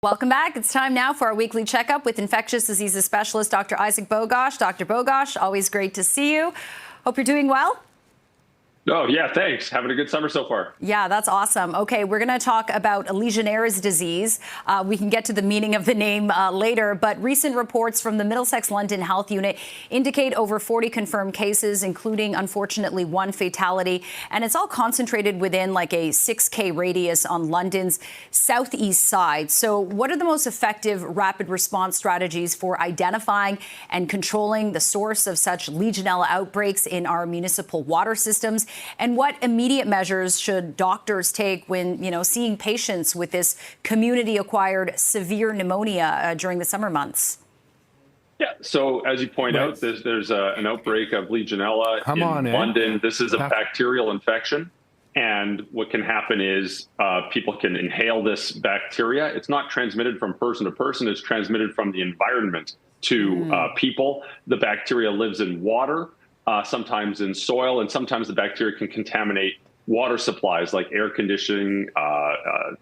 Welcome back. It's time now for our weekly checkup with infectious diseases specialist Dr. Isaac Bogoch. Dr. Bogoch, always great to see you. Hope you're doing well. Oh, yeah, thanks. Having a good summer so far. Yeah, that's awesome. Okay, we're going to talk about legionnaires disease. We can get to the meaning of the name later, but recent reports from the Middlesex London Health Unit indicate over 40 confirmed cases, including, unfortunately, one fatality. And it's all concentrated within like a 6K radius on London's southeast side. So what are the most effective rapid response strategies for identifying and controlling the source of such Legionella outbreaks in our municipal water systems? And what immediate measures should doctors take when, seeing patients with this community-acquired severe pneumonia during the summer months? Yeah, so as you point out, there's an outbreak of Legionella in London. This is a bacterial infection. And what can happen is people can inhale this bacteria. It's not transmitted from person to person. It's transmitted from the environment to people. The bacteria lives in water. Sometimes in soil, and sometimes the bacteria can contaminate water supplies like air conditioning,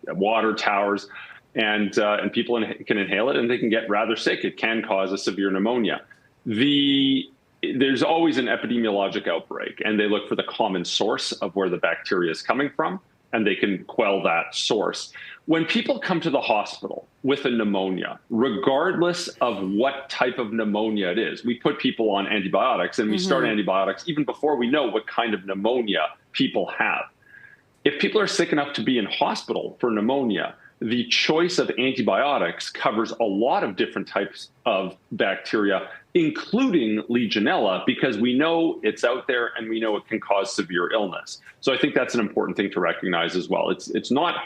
water towers, and people can inhale it and they can get rather sick. It can cause a severe pneumonia. There's always an epidemiologic outbreak, and they look for the common source of where the bacteria is coming from, and they can quell that source. When people come to the hospital with a pneumonia, regardless of what type of pneumonia it is, we put people on antibiotics, and we start antibiotics even before we know what kind of pneumonia people have. If people are sick enough to be in hospital for pneumonia, the choice of antibiotics covers a lot of different types of bacteria, including Legionella, because we know it's out there and we know it can cause severe illness. So I think that's an important thing to recognize as well. It's not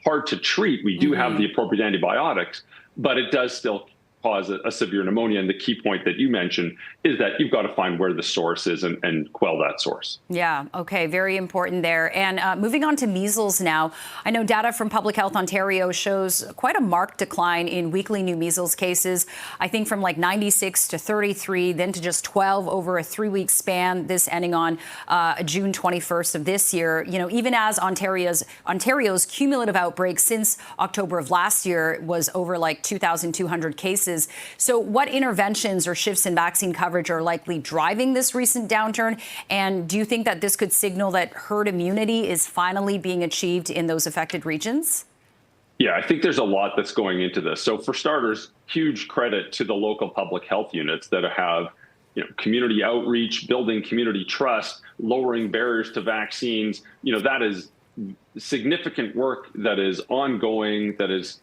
hard to treat. We do have the appropriate antibiotics, but it does still cause a severe pneumonia. And the key point that you mentioned is that you've got to find where the source is and quell that source. Yeah, okay, very important there. And moving on to measles now, I know data from Public Health Ontario shows quite a marked decline in weekly new measles cases, I think from like 96 to 33, then to just 12 over a 3-week span, this ending on June 21st of this year. Even as Ontario's cumulative outbreak since October of last year was over like 2,200 cases. So what interventions or shifts in vaccine coverage are likely driving this recent downturn? And do you think that this could signal that herd immunity is finally being achieved in those affected regions? Yeah, I think there's a lot that's going into this. So for starters, huge credit to the local public health units that have community outreach, building community trust, lowering barriers to vaccines. That is significant work that is ongoing, that is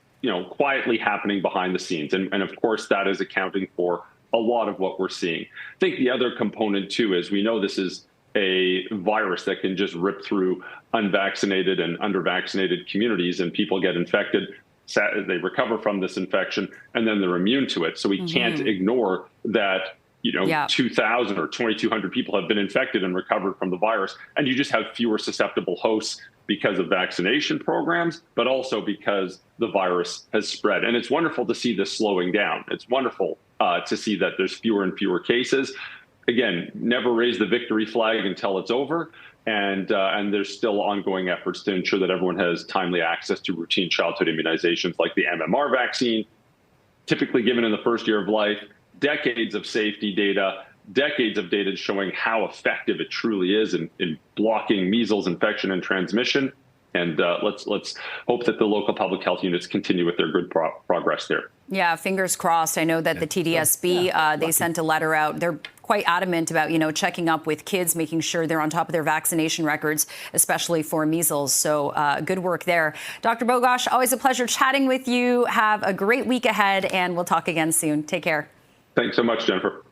quietly happening behind the scenes. And of course, that is accounting for a lot of what we're seeing. I think the other component, too, is we know this is a virus that can just rip through unvaccinated and under-vaccinated communities, and people get infected. They recover from this infection, and then they're immune to it. So we can't ignore that 2,000 or 2,200 people have been infected and recovered from the virus, and you just have fewer susceptible hosts because of vaccination programs, but also because the virus has spread. And it's wonderful to see this slowing down. It's wonderful to see that there's fewer and fewer cases. Again, never raise the victory flag until it's over. And there's still ongoing efforts to ensure that everyone has timely access to routine childhood immunizations like the MMR vaccine, typically given in the first year of life, decades of safety data, decades of data showing how effective it truly is in blocking measles infection and transmission. And let's hope that the local public health units continue with their good progress there. Yeah, fingers crossed. I know that the TDSB, they sent a letter out. They're quite adamant about, checking up with kids, making sure they're on top of their vaccination records, especially for measles. So good work there. Dr. Bogoch, always a pleasure chatting with you. Have a great week ahead, and we'll talk again soon. Take care. Thanks so much, Jennifer.